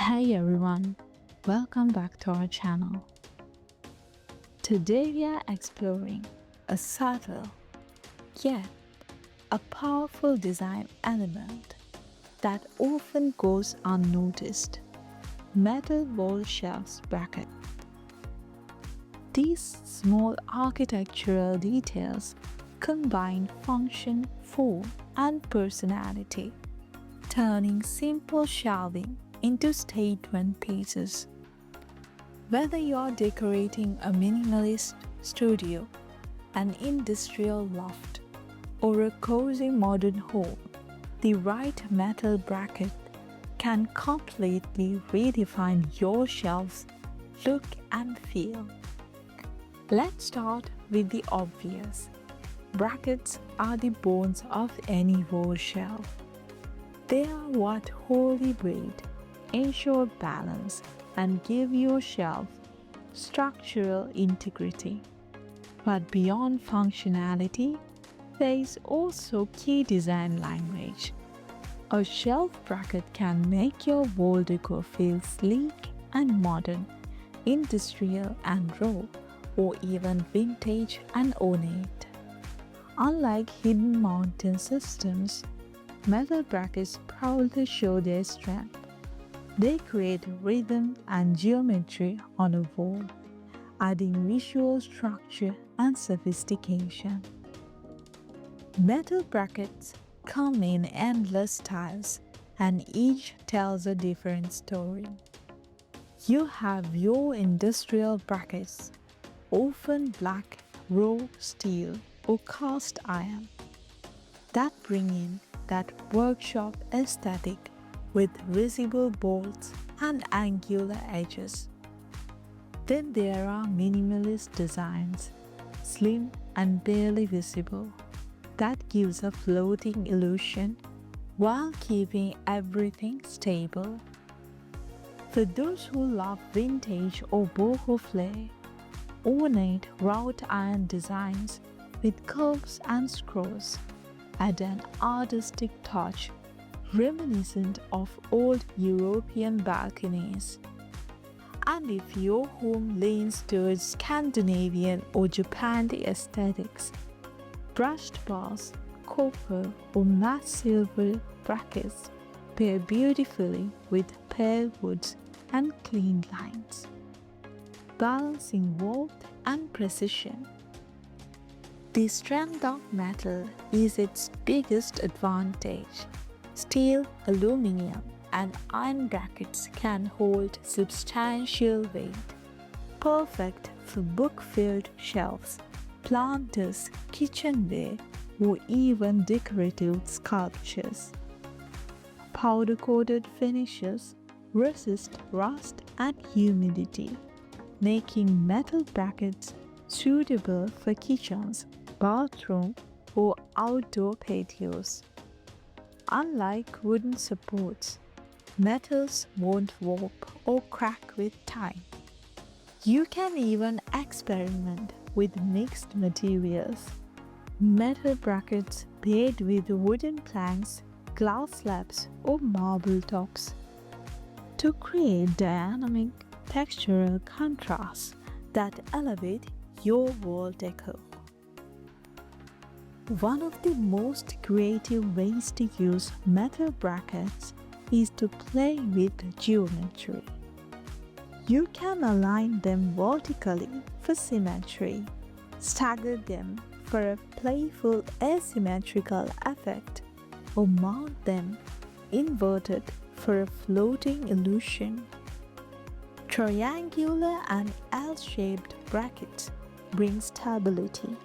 Hey everyone, welcome back to our channel. Today we are exploring a subtle yet a powerful design element that often goes unnoticed: metal wall shelves bracket. These small architectural details combine function, form, and personality, turning simple shelving into statement pieces. Whether you're decorating a minimalist studio, an industrial loft, or a cozy modern home, the right metal bracket can completely redefine your shelf's look and feel. Let's start with the obvious. Brackets are the bones of any wall shelf. They are what hold the weight, ensure balance, and give your shelf structural integrity. But beyond functionality, there is also key design language. A shelf bracket can make your wall decor feel sleek and modern, industrial and raw, or even vintage and ornate. Unlike hidden mountain systems, metal brackets proudly show their strength. They create rhythm and geometry on a wall, adding visual structure and sophistication. Metal brackets come in endless styles, and each tells a different story. You have your industrial brackets, often black, raw steel, or cast iron, that bring in that workshop aesthetic with visible bolts and angular edges. Then there are minimalist designs, slim and barely visible, that gives a floating illusion while keeping everything stable. For those who love vintage or boho flair, ornate wrought iron designs with curves and screws add an artistic touch reminiscent of old European balconies. And if your home leans towards Scandinavian or Japan aesthetics, brushed bars, copper, or matte silver brackets pair beautifully with pale woods and clean lines, balancing warmth and precision. The strength of metal is its biggest advantage. Steel, aluminum, and iron brackets can hold substantial weight, perfect for book-filled shelves, planters, kitchenware, or even decorative sculptures. Powder-coated finishes resist rust and humidity, making metal brackets suitable for kitchens, bathrooms, or outdoor patios. Unlike wooden supports, metals won't warp or crack with time. You can even experiment with mixed materials. Metal brackets paired with wooden planks, glass slabs, or marble tops to create dynamic textural contrasts that elevate your wall decor. One of the most creative ways to use metal brackets is to play with geometry. You can align them vertically for symmetry, stagger them for a playful asymmetrical effect, or mount them inverted for a floating illusion. Triangular and L-shaped brackets bring stability,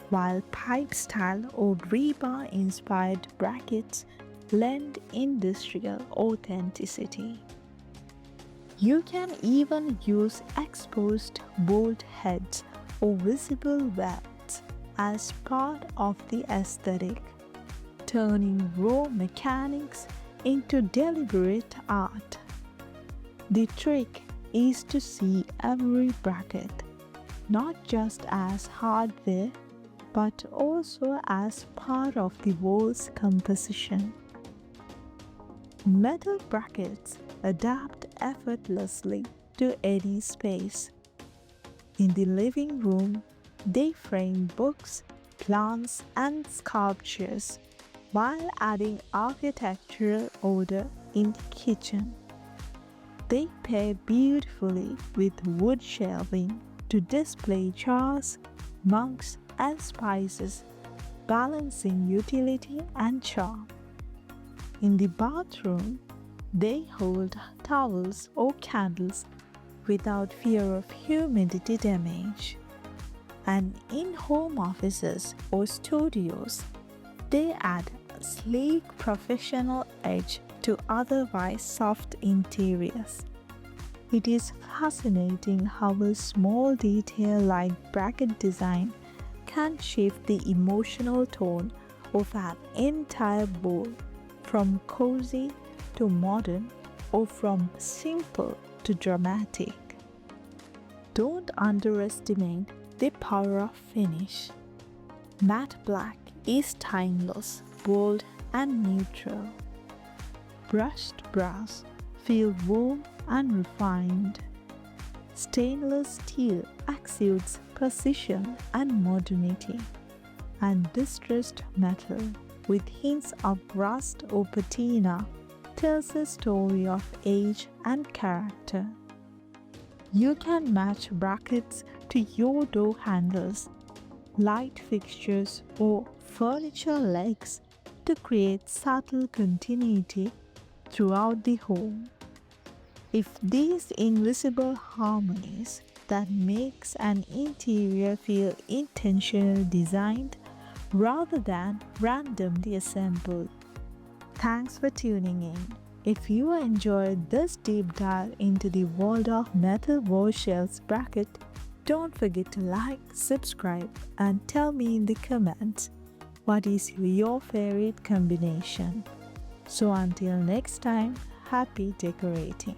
while pipe-style or rebar-inspired brackets lend industrial authenticity. You can even use exposed bolt heads or visible welds as part of the aesthetic, turning raw mechanics into deliberate art. The trick is to see every bracket not just as hardware but also as part of the wall's composition. Metal brackets adapt effortlessly to any space. In the living room, they frame books, plants, and sculptures while adding architectural order in the kitchen. They pair beautifully with wood shelving to display jars, mugs, and spices, balancing utility and charm. In the bathroom, they hold towels or candles without fear of humidity damage. And in home offices or studios, they add a sleek professional edge to otherwise soft interiors. It is fascinating how a small detail like bracket design can shift the emotional tone of an entire bowl, from cozy to modern or from simple to dramatic. Don't underestimate the power of finish. Matte black is timeless, bold, and neutral. Brushed brass feel warm and refined. Stainless steel exudes precision and modernity. And distressed metal, with hints of rust or patina, tells a story of age and character. You can match brackets to your door handles, light fixtures, or furniture legs to create subtle continuity throughout the home. If these invisible harmonies that makes an interior feel intentionally designed rather than randomly assembled. Thanks for tuning in. If you enjoyed this deep dive into the world of metal wall shelves bracket, don't forget to like, subscribe, and tell me in the comments what is your favorite combination. So until next time, happy decorating.